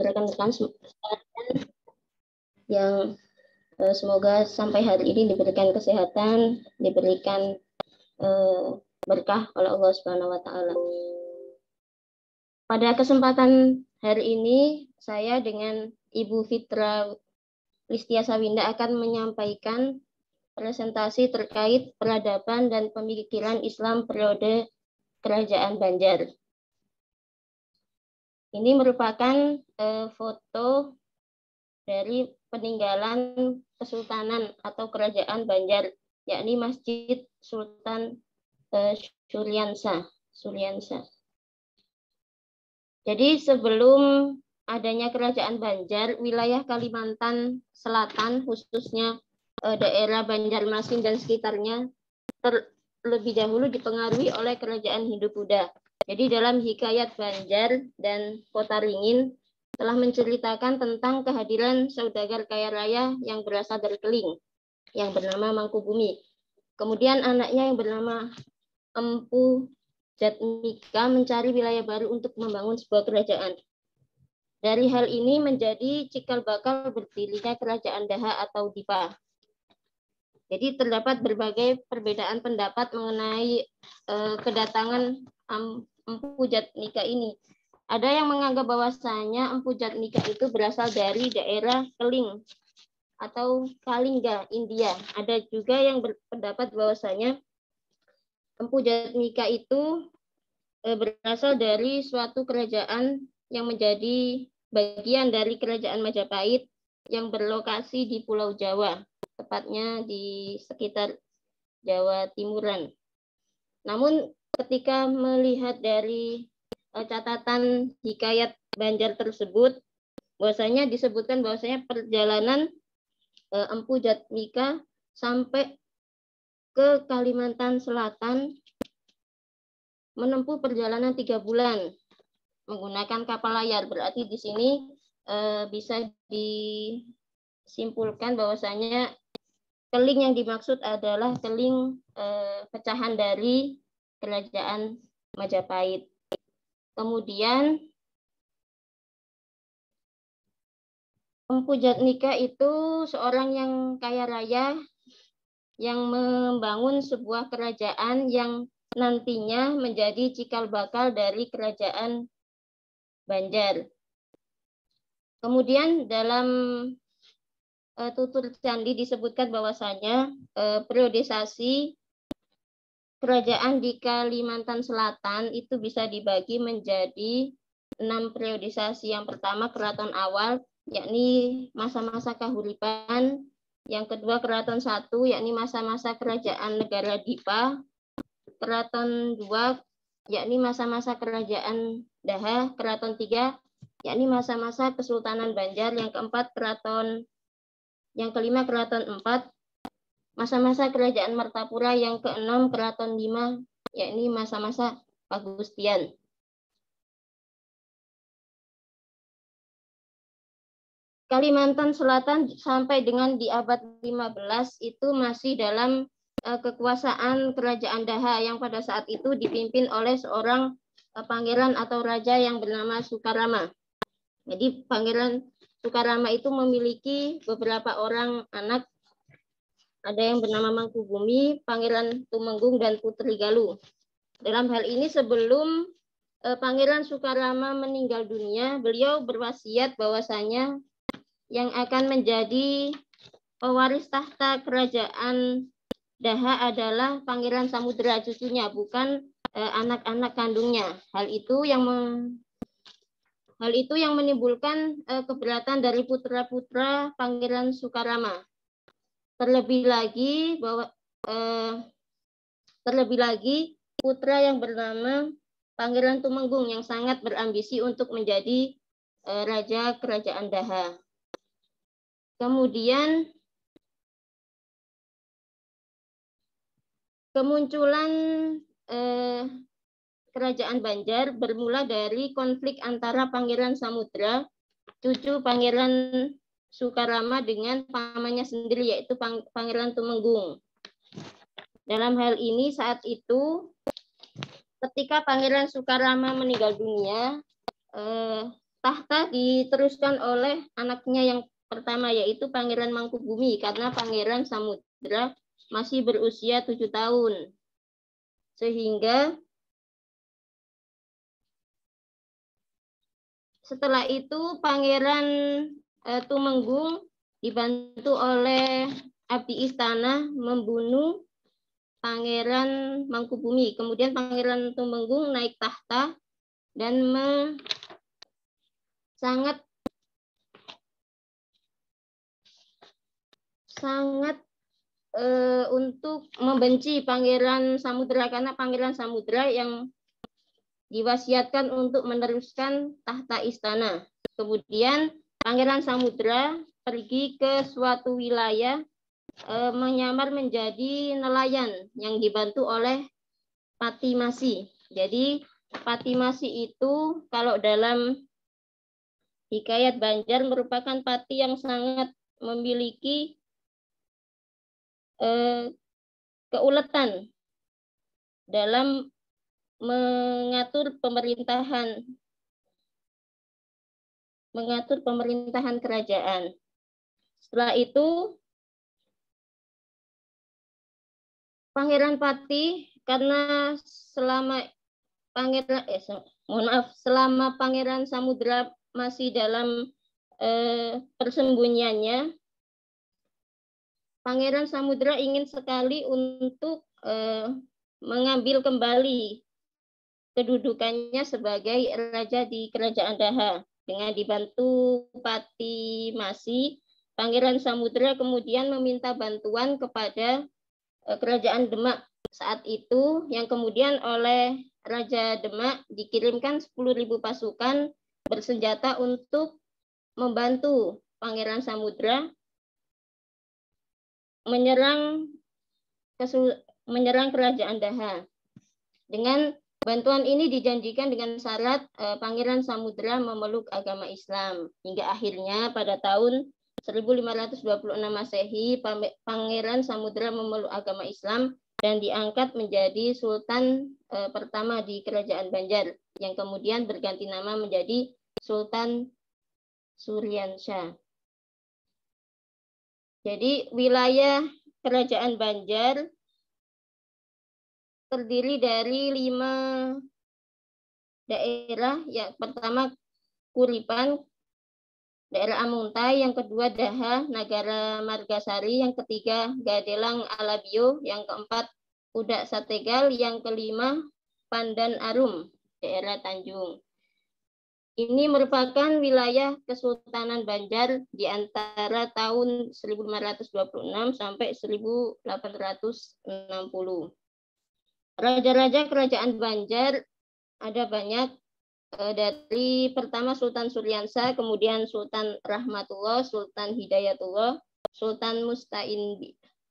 rekan-rekan yang semoga sampai hari ini diberikan kesehatan, diberikan berkah oleh Allah Subhanahu wa taala. Pada kesempatan hari ini saya dengan Ibu Fitra Listia Sawinda akan menyampaikan presentasi terkait peradaban dan pemikiran Islam periode Kerajaan Banjar. Ini merupakan foto dari peninggalan Kesultanan atau Kerajaan Banjar, yakni Masjid Sultan Suryansa. Jadi sebelum adanya Kerajaan Banjar, wilayah Kalimantan Selatan, khususnya daerah Banjarmasin dan sekitarnya, terlebih dahulu dipengaruhi oleh Kerajaan Hindu-Buddha. Jadi dalam Hikayat Banjar dan Kota Ringin telah menceritakan tentang kehadiran saudagar kaya raya yang berasal dari Keling, yang bernama Mangkubumi. Kemudian anaknya yang bernama Empu Jatmika mencari wilayah baru untuk membangun sebuah kerajaan. Dari hal ini menjadi cikal bakal berdirinya Kerajaan Daha atau Dipa. Jadi terdapat berbagai perbedaan pendapat mengenai kedatangan Empu Jatmika ini. Ada yang menganggap bahwasanya Empu Jatmika itu berasal dari daerah Keling atau Kalingga, India. Ada juga yang berpendapat bahwasanya Empu Jatmika itu berasal dari suatu kerajaan yang menjadi bagian dari Kerajaan Majapahit yang berlokasi di Pulau Jawa, tepatnya di sekitar Jawa Timuran. Namun ketika melihat dari catatan Hikayat Banjar tersebut, bahwasanya disebutkan bahwasanya perjalanan Empu Jatmika sampai ke Kalimantan Selatan menempuh perjalanan 3 bulan menggunakan kapal layar. Berarti di sini bisa disimpulkan bahwasanya Keling yang dimaksud adalah Keling pecahan dari Kerajaan Majapahit. Kemudian Empu Jatmika itu seorang yang kaya raya yang membangun sebuah kerajaan yang nantinya menjadi cikal bakal dari Kerajaan Banjar. Kemudian dalam tutur candi disebutkan bahwasanya periodisasi kerajaan di Kalimantan Selatan itu bisa dibagi menjadi 6 periodisasi. Yang pertama keraton awal, yakni masa-masa kahuripan. Yang kedua keraton 1, yakni masa-masa kerajaan negara Dipa. Keraton 2, yakni masa-masa kerajaan Daha. Keraton 3, yakni masa-masa Kesultanan Banjar. Yang keempat yang kelima keraton 4, masa-masa kerajaan Martapura. Yang keenam keraton 5, yakni masa-masa Pagustian. Kalimantan Selatan sampai dengan di abad 15 itu masih dalam kekuasaan Kerajaan Daha yang pada saat itu dipimpin oleh seorang pangeran atau raja yang bernama Sukarama. Jadi Pangeran Sukarama itu memiliki beberapa orang anak. Ada yang bernama Mangkubumi, Pangeran Tumenggung, dan Putri Galuh. Dalam hal ini sebelum Pangeran Sukarama meninggal dunia, beliau berwasiat bahwasanya yang akan menjadi pewaris tahta Kerajaan Daha adalah Pangeran Samudera, cucunya, bukan anak-anak kandungnya. Hal itu yang menimbulkan keberatan dari putra-putra Pangeran Sukarama. Terlebih lagi putra yang bernama Pangeran Tumenggung yang sangat berambisi untuk menjadi raja Kerajaan Daha. Kemudian kemunculan Kerajaan Banjar bermula dari konflik antara Pangeran Samudera, cucu Pangeran Sukarama, dengan pamannya sendiri, yaitu Pangeran Tumenggung. Dalam hal ini saat itu ketika Pangeran Sukarama meninggal dunia, tahta diteruskan oleh anaknya yang pertama, yaitu Pangeran Mangkubumi, karena Pangeran Samudra masih berusia 7 tahun. Sehingga setelah itu Pangeran Tumenggung dibantu oleh abdi istana membunuh Pangeran Mangkubumi. Kemudian Pangeran Tumenggung naik tahta dan sangat untuk membenci Pangeran Samudra, karena Pangeran Samudra yang diwasiatkan untuk meneruskan tahta istana. Kemudian Pangeran Samudra pergi ke suatu wilayah menyamar menjadi nelayan yang dibantu oleh Pati Masi. Jadi Pati Masi itu kalau dalam hikayat Banjar merupakan pati yang sangat memiliki keuletan dalam mengatur pemerintahan kerajaan. Setelah itu Pangeran Pati, karena selama Pangeran Samudra masih dalam persembunyiannya, Pangeran Samudra ingin sekali untuk mengambil kembali kedudukannya sebagai raja di Kerajaan Daha. Dengan dibantu Pati Masi, Pangeran Samudra kemudian meminta bantuan kepada Kerajaan Demak saat itu, yang kemudian oleh Raja Demak dikirimkan 10.000 pasukan bersenjata untuk membantu Pangeran Samudra menyerang Kerajaan Daha. Dengan bantuan ini dijanjikan dengan syarat Pangeran Samudra memeluk agama Islam. Hingga akhirnya pada tahun 1526 Masehi, Pangeran Samudra memeluk agama Islam dan diangkat menjadi Sultan pertama di Kerajaan Banjar, yang kemudian berganti nama menjadi Sultan Suryansyah. Jadi wilayah Kerajaan Banjar terdiri dari 5 daerah. Yang pertama Kuripan, daerah Amuntai, yang kedua Daha, Nagara Margasari, yang ketiga Gadelang Alabio, yang keempat Udak Sategal, yang kelima Pandan Arum, daerah Tanjung. Ini merupakan wilayah Kesultanan Banjar di antara tahun 1526 sampai 1860. Raja-raja Kerajaan Banjar ada banyak, dari pertama Sultan Suryansyah, kemudian Sultan Rahmatullah, Sultan Hidayatullah, Sultan Musta'in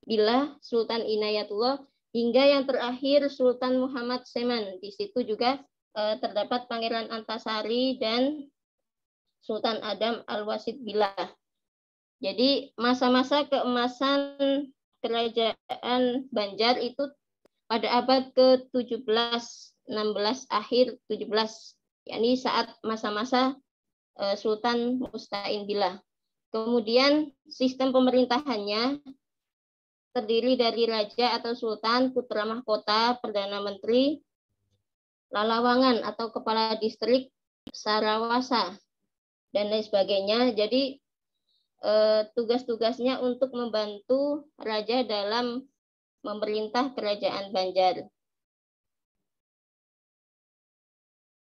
Billah, Sultan Inayatullah, hingga yang terakhir Sultan Muhammad Seman. Di situ juga terdapat Pangeran Antasari dan Sultan Adam Al-Wasid Billah. Jadi masa-masa keemasan Kerajaan Banjar itu pada abad ke-17, 16, akhir 17, yakni saat masa-masa Sultan Musta'in Billah. Kemudian sistem pemerintahannya terdiri dari raja atau sultan, putra mahkota, perdana menteri, lalawangan atau kepala distrik, sarawasa, dan lain sebagainya. Jadi tugas-tugasnya untuk membantu raja dalam memerintah Kerajaan Banjar.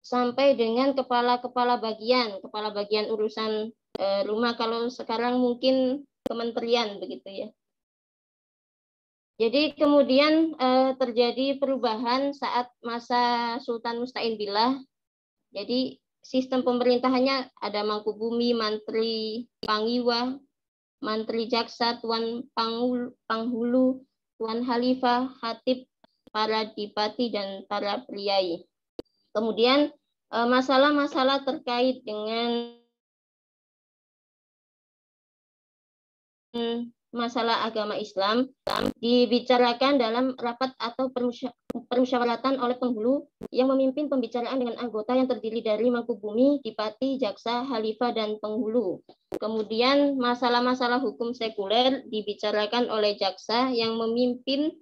Sampai dengan kepala bagian urusan rumah, kalau sekarang mungkin kementerian begitu ya. Jadi kemudian terjadi perubahan saat masa Sultan Musta'in Billah. Jadi sistem pemerintahannya ada Mangkubumi, Mantri Pangiwa, Mantri Jaksa, Tuan Panghulu, Tuan Khalifah, Khatib, para dipati, dan para priai. Kemudian masalah-masalah terkait dengan masalah agama Islam dibicarakan dalam rapat atau permusyawaratan oleh penghulu yang memimpin pembicaraan dengan anggota yang terdiri dari Mangkubumi, Dipati, Jaksa, Khalifah, dan penghulu. Kemudian masalah-masalah hukum sekuler dibicarakan oleh jaksa yang memimpin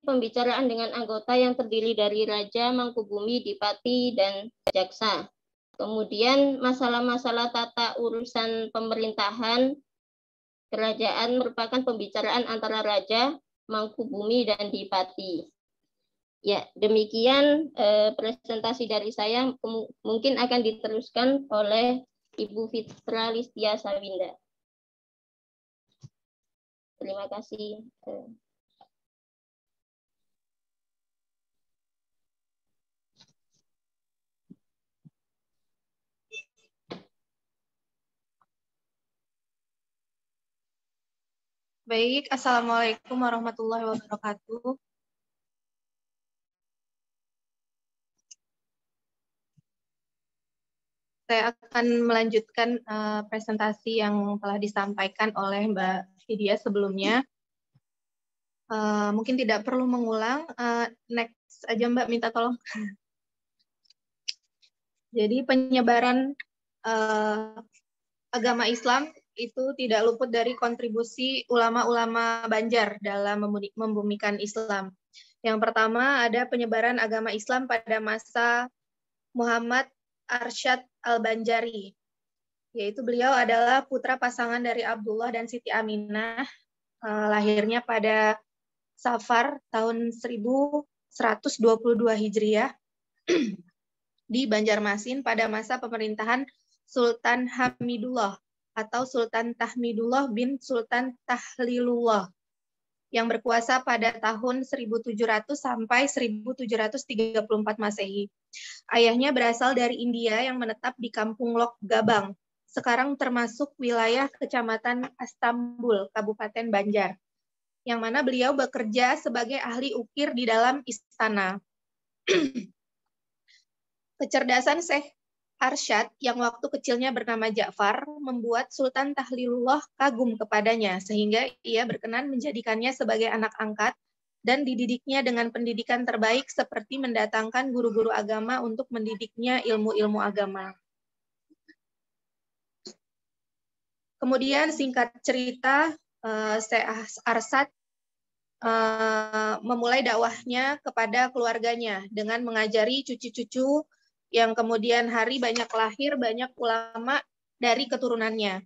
pembicaraan dengan anggota yang terdiri dari Raja, Mangkubumi, Dipati, dan jaksa. Kemudian masalah-masalah tata urusan pemerintahan kerajaan merupakan pembicaraan antara Raja, Mangkubumi, dan Dipati. Ya, demikian presentasi dari saya. Mungkin akan diteruskan oleh Ibu Fitra Listia Sawinda. Terima kasih. Baik, Assalamualaikum warahmatullahi wabarakatuh. Saya akan melanjutkan presentasi yang telah disampaikan oleh Mbak Vidya sebelumnya. Mungkin tidak perlu mengulang. Next aja Mbak, minta tolong. Jadi penyebaran agama Islam itu tidak luput dari kontribusi ulama-ulama Banjar dalam membumikan Islam. Yang pertama ada penyebaran agama Islam pada masa Muhammad Arsyad Al-Banjari, yaitu beliau adalah putra pasangan dari Abdullah dan Siti Aminah, lahirnya pada Safar tahun 1122 Hijriah di Banjarmasin pada masa pemerintahan Sultan Hamidullah atau Sultan Tahmidullah bin Sultan Tahlilullah yang berkuasa pada tahun 1700 sampai 1734 Masehi. Ayahnya berasal dari India yang menetap di Kampung Lok Gabang, sekarang termasuk wilayah Kecamatan Astambul, Kabupaten Banjar, yang mana beliau bekerja sebagai ahli ukir di dalam istana. Kecerdasan Syekh Arsyad yang waktu kecilnya bernama Ja'far membuat Sultan Tahlilullah kagum kepadanya sehingga ia berkenan menjadikannya sebagai anak angkat dan dididiknya dengan pendidikan terbaik seperti mendatangkan guru-guru agama untuk mendidiknya ilmu-ilmu agama. Kemudian singkat cerita, Syekh Arsyad memulai dakwahnya kepada keluarganya dengan mengajari cucu-cucu yang kemudian hari banyak lahir banyak ulama dari keturunannya,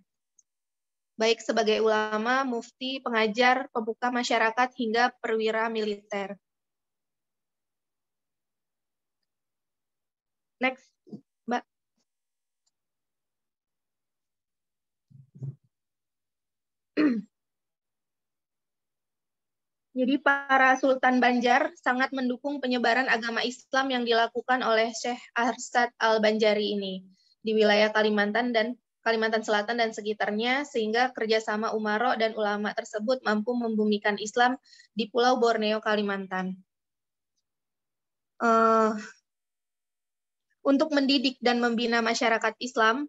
baik sebagai ulama, mufti, pengajar, pemuka masyarakat, hingga perwira militer. Next, Mbak. Jadi para Sultan Banjar sangat mendukung penyebaran agama Islam yang dilakukan oleh Syekh Arsyad Al-Banjari ini di wilayah Kalimantan Selatan dan sekitarnya, sehingga kerjasama umaro dan ulama tersebut mampu membumikan Islam di Pulau Borneo, Kalimantan. Untuk mendidik dan membina masyarakat Islam,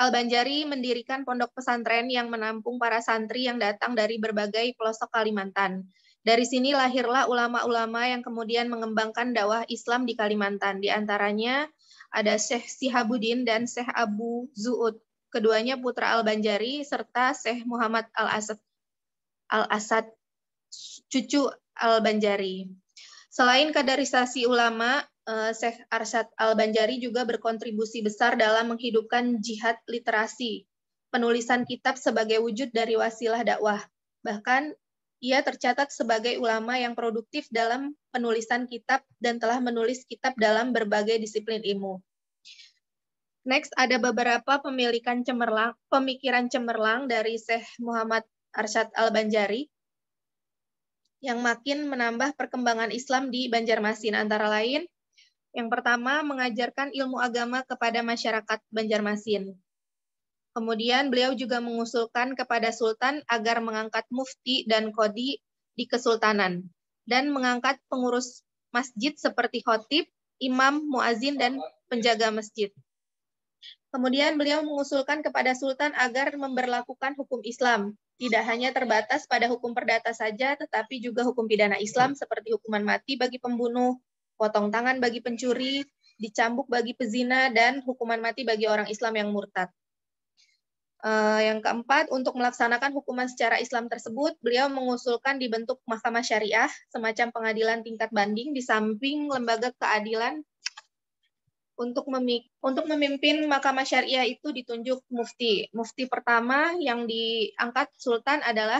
Al-Banjari mendirikan pondok pesantren yang menampung para santri yang datang dari berbagai pelosok Kalimantan. Dari sini lahirlah ulama-ulama yang kemudian mengembangkan dakwah Islam di Kalimantan. Di antaranya ada Syekh Sihabuddin dan Syekh Abu Zu'ud, keduanya putra Al-Banjari, serta Syekh Muhammad Al-Asad, cucu Al-Banjari. Selain kaderisasi ulama, Syekh Arsyad Al-Banjari juga berkontribusi besar dalam menghidupkan jihad literasi, penulisan kitab sebagai wujud dari wasilah dakwah. Bahkan ia tercatat sebagai ulama yang produktif dalam penulisan kitab dan telah menulis kitab dalam berbagai disiplin ilmu. Next, ada beberapa pemikiran cemerlang dari Syekh Muhammad Arsyad Al-Banjari yang makin menambah perkembangan Islam di Banjarmasin. Antara lain, yang pertama, mengajarkan ilmu agama kepada masyarakat Banjarmasin. Kemudian beliau juga mengusulkan kepada Sultan agar mengangkat mufti dan qadhi di kesultanan dan mengangkat pengurus masjid seperti khotib, imam, muazin, dan penjaga masjid. Kemudian beliau mengusulkan kepada Sultan agar memberlakukan hukum Islam, tidak hanya terbatas pada hukum perdata saja, tetapi juga hukum pidana Islam seperti hukuman mati bagi pembunuh, potong tangan bagi pencuri, dicambuk bagi pezina, dan hukuman mati bagi orang Islam yang murtad. Yang keempat, untuk melaksanakan hukuman secara Islam tersebut, beliau mengusulkan dibentuk mahkamah syariah, semacam pengadilan tingkat banding di samping lembaga keadilan. Untuk memimpin mahkamah syariah itu ditunjuk mufti. Mufti pertama yang diangkat Sultan adalah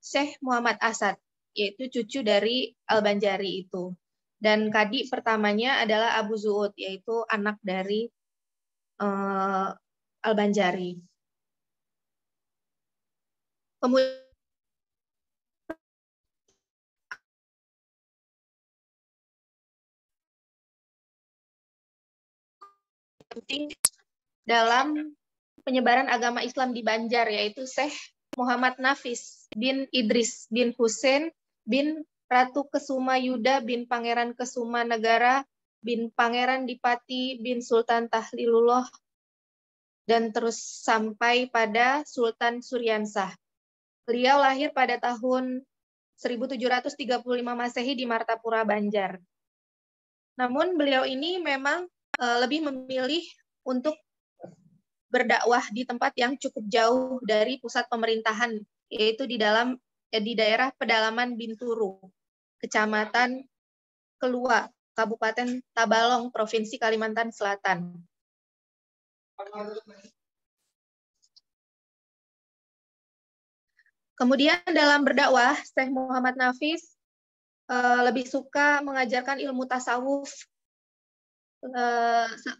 Syekh Muhammad Asad, yaitu cucu dari Al-Banjari itu. Dan kadi pertamanya adalah Abu Zu'ud, yaitu anak dari Al-Banjari. Kemudian penting dalam penyebaran agama Islam di Banjar, yaitu Syekh Muhammad Nafis bin Idris bin Hussein bin Ratu Kesuma Yuda bin Pangeran Kesuma Negara bin Pangeran Dipati bin Sultan Tahlilullah, dan terus sampai pada Sultan Suryansah. Beliau lahir pada tahun 1735 Masehi di Martapura, Banjar. Namun beliau ini memang lebih memilih untuk berdakwah di tempat yang cukup jauh dari pusat pemerintahan, yaitu di daerah pedalaman Binturu, Kecamatan Kelua, Kabupaten Tabalong, Provinsi Kalimantan Selatan. Kemudian dalam berdakwah, Syekh Muhammad Nafis lebih suka mengajarkan ilmu tasawuf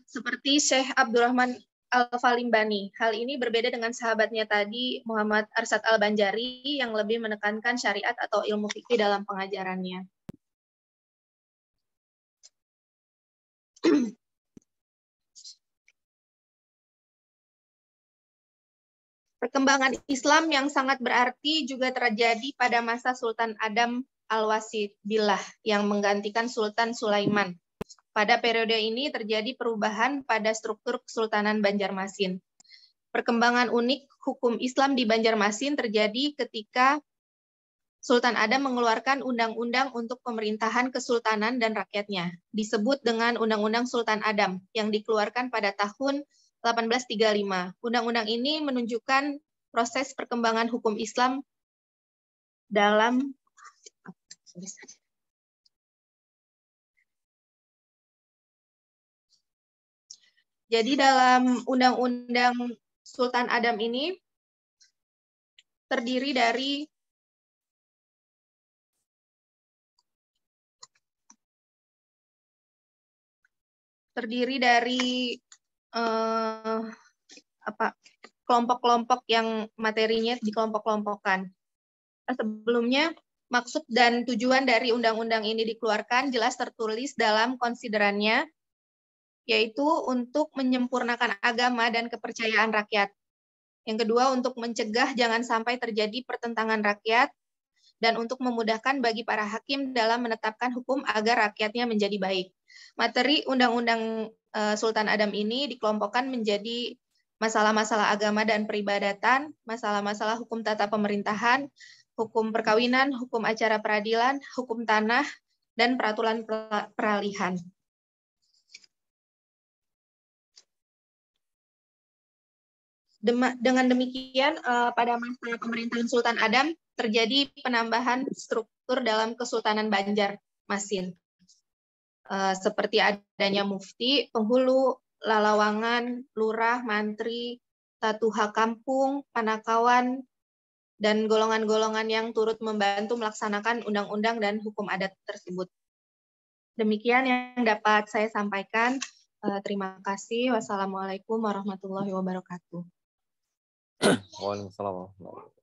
seperti Syekh Abdurrahman Al-Falimbani. Hal ini berbeda dengan sahabatnya tadi, Muhammad Arsad Al-Banjari, yang lebih menekankan syariat atau ilmu fikih dalam pengajarannya. Perkembangan Islam yang sangat berarti juga terjadi pada masa Sultan Adam Al-Wasidillah yang menggantikan Sultan Sulaiman. Pada periode ini terjadi perubahan pada struktur Kesultanan Banjarmasin. Perkembangan unik hukum Islam di Banjarmasin terjadi ketika Sultan Adam mengeluarkan undang-undang untuk pemerintahan kesultanan dan rakyatnya, disebut dengan Undang-Undang Sultan Adam, yang dikeluarkan pada tahun 1835. Undang-undang ini menunjukkan proses perkembangan hukum Islam dalam Undang-Undang Sultan Adam ini terdiri dari kelompok-kelompok yang materinya dikelompok-kelompokkan. Sebelumnya, maksud dan tujuan dari undang-undang ini dikeluarkan jelas tertulis dalam konsiderannya, yaitu untuk menyempurnakan agama dan kepercayaan rakyat. Yang kedua, untuk mencegah jangan sampai terjadi pertentangan rakyat, dan untuk memudahkan bagi para hakim dalam menetapkan hukum agar rakyatnya menjadi baik. Materi Undang-Undang Sultan Adam ini dikelompokkan menjadi masalah-masalah agama dan peribadatan, masalah-masalah hukum tata pemerintahan, hukum perkawinan, hukum acara peradilan, hukum tanah, dan peraturan peralihan. Dengan demikian, pada masa pemerintahan Sultan Adam terjadi penambahan struktur dalam Kesultanan Banjarmasin, seperti adanya mufti, penghulu, lalawangan, lurah, mantri, tatuha kampung, panakawan, dan golongan-golongan yang turut membantu melaksanakan undang-undang dan hukum adat tersebut. Demikian yang dapat saya sampaikan. Terima kasih. Wassalamualaikum warahmatullahi wabarakatuh. Waalaikumsalam.